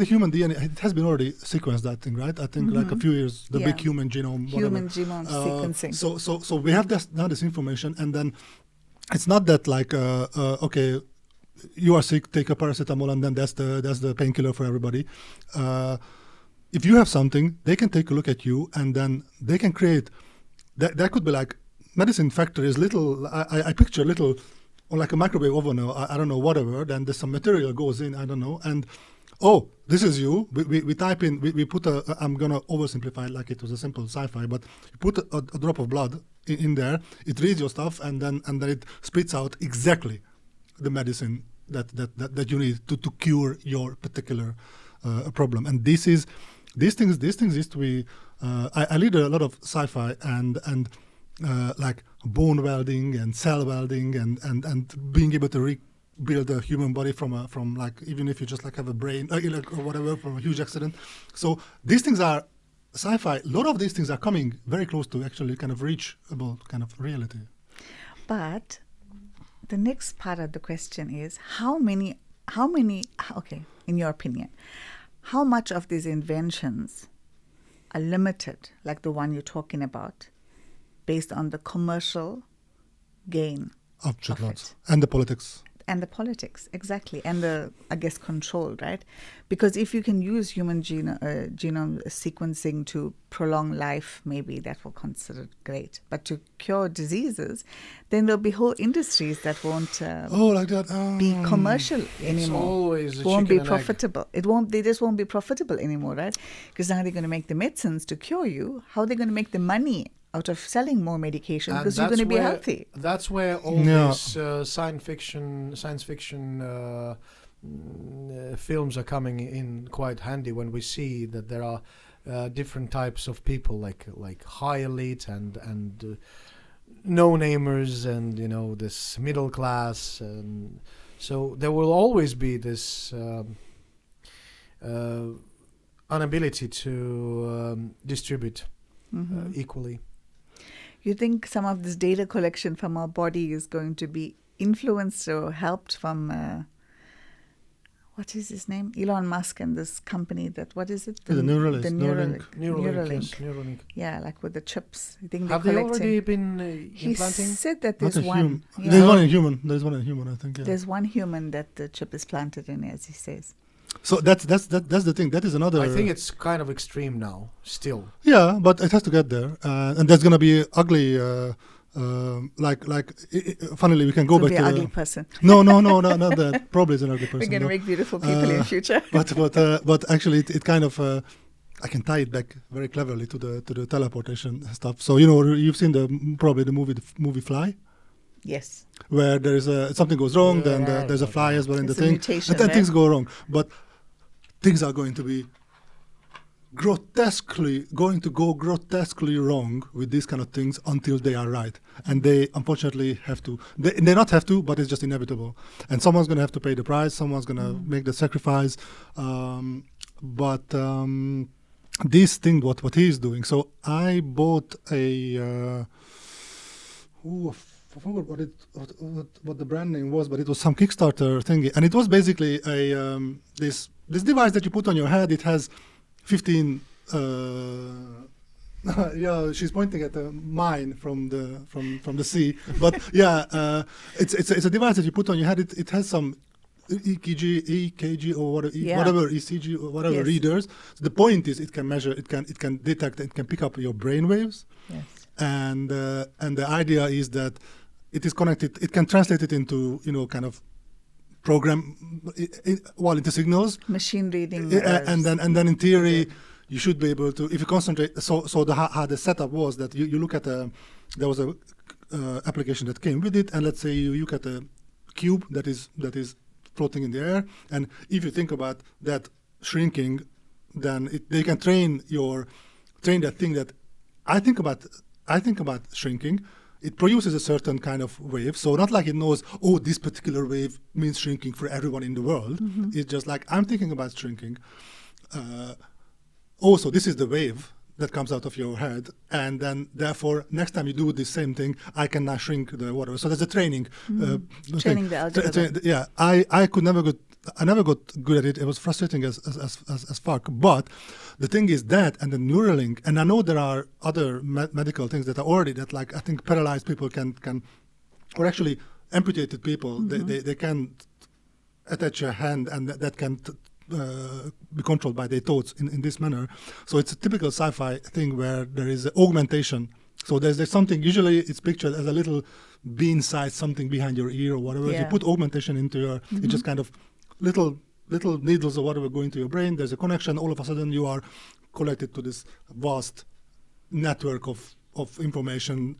human DNA, it has been already sequenced, that thing, right? I think like a few years, the big human genome. Human genome sequencing. So we have this information, and then it's not that like okay, you are sick, take a paracetamol, and then that's the painkiller for everybody. If you have something, they can take a look at you, and then they can create. That could be like. Medicine factory is little. I picture little, or like a microwave oven, or I don't know, whatever. Then there's some material goes in, I don't know, and this is you. We type in. We put I'm gonna oversimplify it like it was a simple sci-fi, but you put a drop of blood in there. It reads your stuff, and then it spits out exactly the medicine that you need to cure your particular problem. And these things used to be. I read a lot of sci-fi and. Like bone welding and cell welding and being able to rebuild a human body from like, even if you just like have a brain or whatever from a huge accident. So these things are sci-fi. A lot of these things are coming very close to actually kind of reachable kind of reality. But the next part of the question is how many, okay, in your opinion, how much of these inventions are limited, like the one you're talking about, based on the commercial gain of it. And the politics. And the politics, exactly. And the, I guess, control, right? Because if you can use human genome sequencing to prolong life, maybe that will consider great. But to cure diseases, then there'll be whole industries that won't be commercial anymore. It's always won't be profitable. They just won't be profitable anymore, right? Because now they're going to make the medicines to cure you. How are they going to make the money out of selling more medication And because you're going to be healthy. That's where all these science fiction films are coming in quite handy, when we see that there are different types of people, like high elite and no-namers, and this middle class, and so there will always be this inability to distribute equally. You think some of this data collection from our body is going to be influenced or helped from what is his name? Elon Musk and this company what is it? The Neuralink. Neuralink. Yes, Neuralink. Yeah, like with the chips. I think Have they're they collecting. already been implanting? He said that Not there's a one. Yeah. There's one in human. There's one in human, I think. Yeah. There's one human that the chip is planted in, as he says. So that's the thing. That is another. I think it's kind of extreme now, still. Yeah, but it has to get there, and that's gonna be ugly. Funnily, we can go back be to an ugly person. No, not that. Probably is an ugly person. We're going to no. make beautiful people in future. But actually, it kind of I can tie it back very cleverly to the teleportation stuff. So you've seen probably the movie Fly. Yes. Where there is something goes wrong, then there's a fly as well in the thing, mutation, and then right? things go wrong. But things are going to be grotesquely wrong with these kind of things until they are right, and they unfortunately have to. They not have to, but it's just inevitable. And someone's going to have to pay the price. Someone's going to make the sacrifice. But this thing, what he is doing. So I bought a. I forgot what the brand name was, but it was some Kickstarter thingy, and it was basically a this device that you put on your head. It has 15. Yeah, she's pointing at a mine from the sea. But yeah, it's a device that you put on your head. It has some EKG or whatever ECG or whatever readers. So the point is, it can measure, it can detect, it can pick up your brain waves. Yes. And the idea is that it is connected. It can translate it into kind of program, into signals. Machine reading. And then in theory, you should be able to, if you concentrate. So how the setup was that you look at there was a application that came with it, and let's say you look at a cube that is floating in the air, and if you think about that shrinking, then they can train that thing that I think about shrinking. It produces a certain kind of wave. So not like it knows, this particular wave means shrinking for everyone in the world. Mm-hmm. It's just like, I'm thinking about shrinking. So this is the wave that comes out of your head. And then, therefore, next time you do the same thing, I can now shrink the whatever. So there's a training. Training the algorithm. Yeah, I never got good at it. It was frustrating as fuck. But the thing is that, and the Neuralink, and I know there are other medical things that are already that, like, I think paralyzed people can or actually amputated people, they can attach a hand, and that can be controlled by their thoughts in this manner. So it's a typical sci-fi thing where there is augmentation. So there's something, usually it's pictured as a little bean-sized something behind your ear or whatever. If you put augmentation into your, it just kind of little needles or whatever go into your brain. There's a connection. All of a sudden, you are connected to this vast network of information.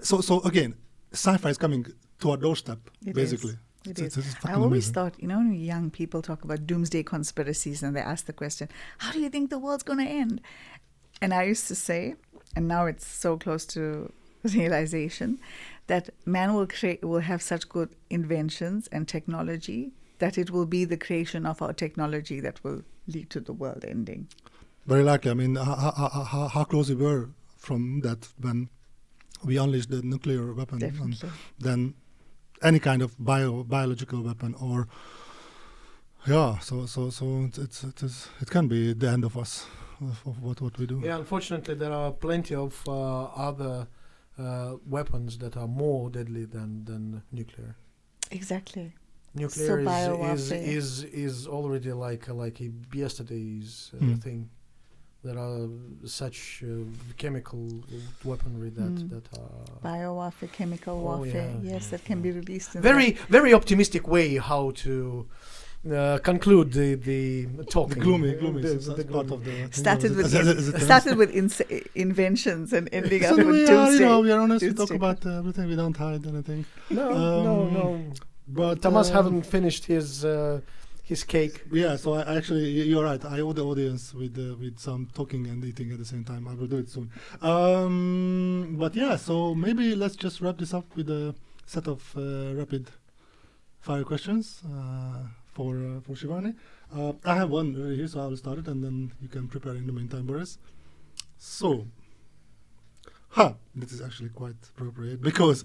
So again, sci-fi is coming to our doorstep, basically. It is. It's I always amazing. thought, when young people talk about doomsday conspiracies and they ask the question, how do you think the world's going to end? And I used to say, and now it's so close to realization, that man will have such good inventions and technology that it will be the creation of our technology that will lead to the world ending. Very likely. I mean, how close we were from that when we unleashed the nuclear weapon. Definitely. Then any kind of biological weapon, or so it can be the end of us, of what we do. Yeah, unfortunately, there are plenty of other weapons that are more deadly than nuclear. Exactly. Nuclear So is already like a yesterday's thing. There are such chemical weaponry that are biowarfare, chemical warfare. Yeah. Yes, that can be released. In very optimistic way how to conclude the talking. The gloomy the part of the Started with inventions and ending up so with we Tuesday. are, we are honest. We talk Tuesday. about everything. We don't hide anything. No. But Thomas haven't finished his cake. Yeah, so I actually, you're right. I owe the audience with some talking and eating at the same time. I will do it soon. But yeah, so maybe let's just wrap this up with a set of rapid fire questions for Shivani. I have one right here, so I will start it, and then you can prepare in the meantime, Boris. So, this is actually quite appropriate, because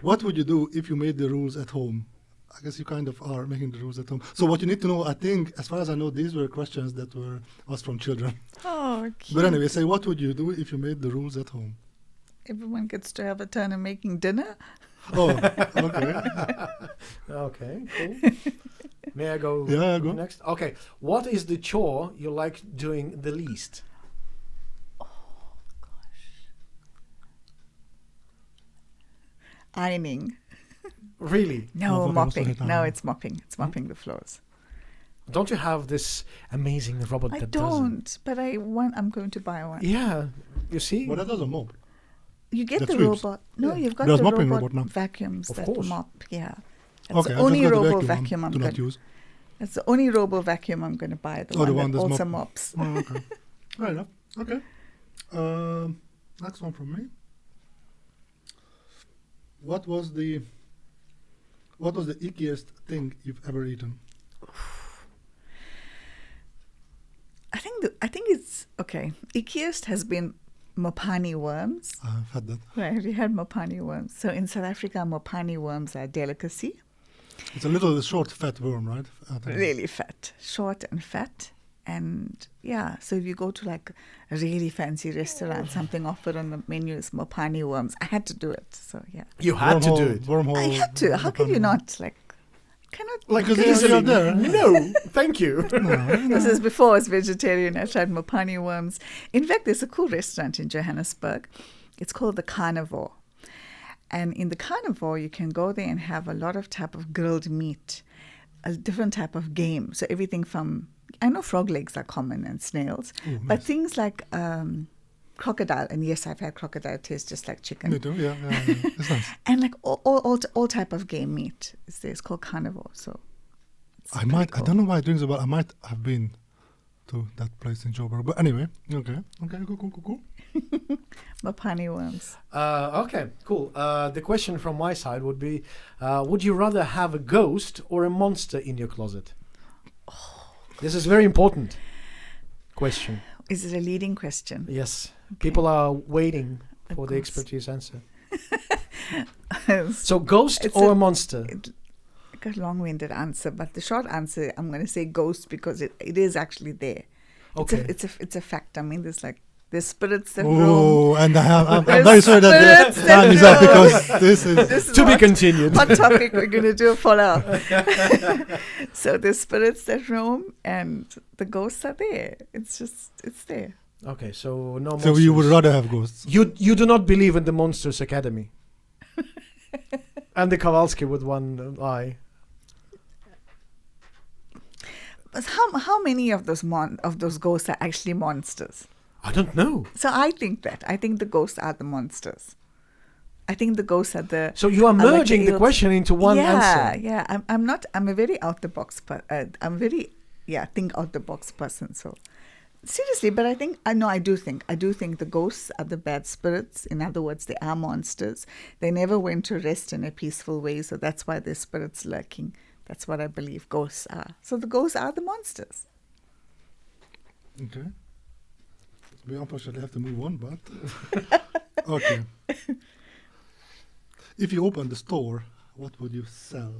what would you do if you made the rules at home? I guess you kind of are making the rules at home. So what you need to know, I think, as far as I know, these were questions that were asked from children. Oh, cute. But anyway, say, what would you do if you made the rules at home? Everyone gets to have a turn in making dinner. Oh, okay. Okay, cool. May I go go. next? Okay. What is the chore you like doing the least? Oh, gosh. Ironing. Really? No, Oh, mopping. also No, it's mopping. It's mopping the floors. Don't you have this amazing robot I that does it? don't, but I'm going to buy one. Yeah, you see? Well, that doesn't mop. You get That the sweeps. robot. No, Yeah. you've got There's the mopping robot robot now. vacuums Of that course. mop. Yeah. That's Okay, the I only just got the robo vacuum. vacuum I'm Do not going. use. That's the only robo vacuum I'm going to buy. The Oh, one the that one that's also mop. mops. Oh, okay. Fair enough. Okay. Next one from me. What was the ickiest thing you've ever eaten? I think it's okay. Ickiest has been mpani worms. I've had that. Right, we had mpani worms. So in South Africa, mpani worms are a delicacy. It's a little short, fat worm, right? I think. Really fat, short and fat. And yeah, so if you go to like a really fancy restaurant, something offered on the menu is mpani worms. I had to do it. So yeah, You had to do it. Wormhole. I had to. How can you not? Like, cannot. Like Because easily. you're there. No, thank you. This is before I was vegetarian. I tried mpani worms. In fact, there's a cool restaurant in Johannesburg. It's called the Carnivore. And in the Carnivore, you can go there and have a lot of type of grilled meat, a different type of game. So everything from, I know frog legs are common and snails, Ooh, but nice. things like crocodile, and yes, I've had crocodile, tastes just like chicken. Me too, yeah. It's nice. And like all type of game meat is there. It's called Carnivore. So it's I pretty cool. don't know why it rings a bell. I might have been to that place in Joburg. But anyway, okay, cool. Mpani worms. Okay, cool. The question from my side would be, would you rather have a ghost or a monster in your closet? This is very important question. Is it a leading question? Yes. Okay. People are waiting for the ghost. expertise answer. So So ghost It's or a- a monster? a long-winded answer, but the short answer, I'm going to say ghost because it is actually there. Okay. It's a fact. I mean, there's spirits that roam. Oh, and I'm There's very sorry that the spirits that time is up roam. because this is... This is To be hot- continued. hot topic. We're going to do a follow-up. So there's spirits that roam, and the ghosts are there. It's there. Okay, so no So monsters. you would rather have ghosts? You do not believe in the Monsters Academy? And the Kowalski with one eye. But how many of those ghosts are actually monsters? I don't know. So I think the ghosts are the monsters. I think the ghosts are the. So you are like the merging the ilk- question into one answer. Yeah. I'm a very out the box. I'm very think out the box person. So seriously, but I do think the ghosts are the bad spirits. In other words, they are monsters. They never went to rest in a peaceful way, so that's why there's spirits lurking. That's what I believe ghosts are. So the ghosts are the monsters. Okay. We unfortunately have to move on, but... Okay. If you open the store, what would you sell?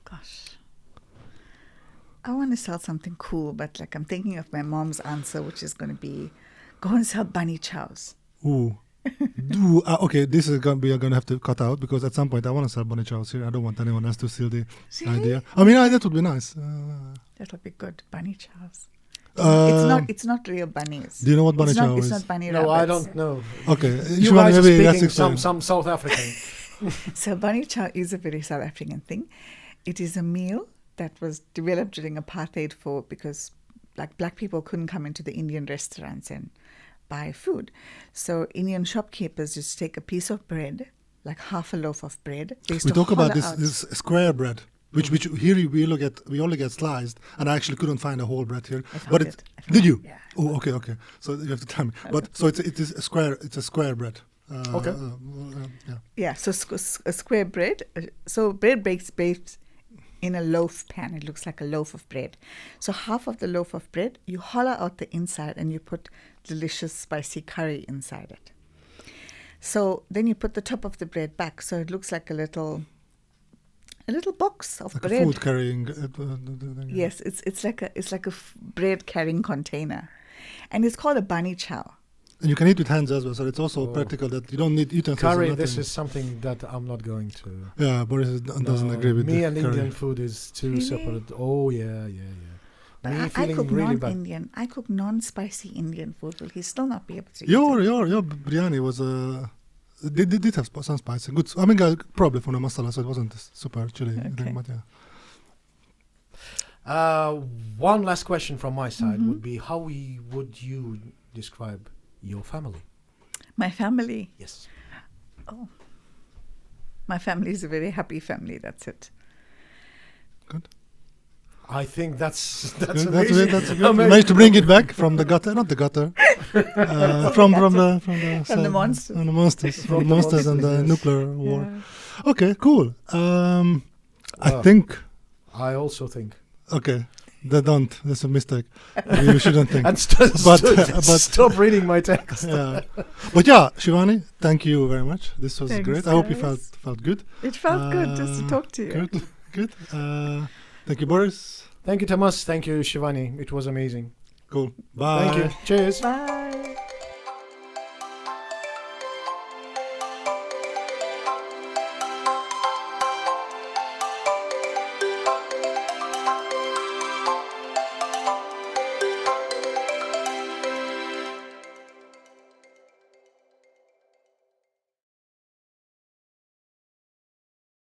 Gosh. I want to sell something cool, but like I'm thinking of my mom's answer, which is going to be, go and sell bunny chows. Ooh. Okay, this is going to have to cut out because at some point I want to sell bunny chows here. I don't want anyone else to steal the Really? idea. I mean, that would be nice. That'll be good. Bunny chows. Um, It's not real bunnies. Do you know what bunny chow It's is? not bunny No, I rabbits. don't know. Okay, You Shivani, guys are maybe let's speaking explain. some South African. So bunny chow is a very South African thing. It is a meal that was developed during apartheid because like black people couldn't come into the Indian restaurants and buy food. So Indian shopkeepers just take a piece of bread, like half a loaf of bread. We talk about this square bread, which here we only get sliced, and I actually couldn't find a whole bread here. But did you? Yeah. Oh, okay. So you have to tell me. But so it is a square. It's a square bread. Okay. Yeah. Yeah. So a square bread. So bread baked in a loaf pan. It looks like a loaf of bread. So half of the loaf of bread, you hollow out the inside and you put delicious spicy curry inside it. So then you put the top of the bread back, so it looks like a little box of like bread. A food carrying. Yes, it's like a bread carrying container, and it's called a bani chow. And you can eat with hands as well, so it's also practical that you don't need utensils. Curry, this is something that I'm not going to. Yeah, Boris doesn't agree with me. And curry. Indian food is too Really? separate. Oh yeah. But Me I feeling cook really bad. non-Indian. I cook non-spicy Indian food. Will he still not be able to eat Your it? biryani was did have some spice. Good. I mean, probably from the masala, so it wasn't super chili. Okay. Thing, but yeah. One last question from my side would be: how would you describe your family? My family. Yes. Oh, my family is a very happy family. That's it. Good. I think that's Good. amazing. That's good. You managed to bring it back from the gutter, not the gutter, from the monsters. From the monsters and the nuclear war. Yeah. Okay, cool. I think. I also think. Okay, that's a mistake. You shouldn't think. And but stop reading my text. Yeah, but yeah, Shivani, thank you very much. This was Thanks, great. I hope you guys. felt good. It felt good just to talk to you. Good. Thank you, Boris. Thank you, Thomas. Thank you, Shivani. It was amazing. Cool. Bye. Thank you. Cheers. Bye.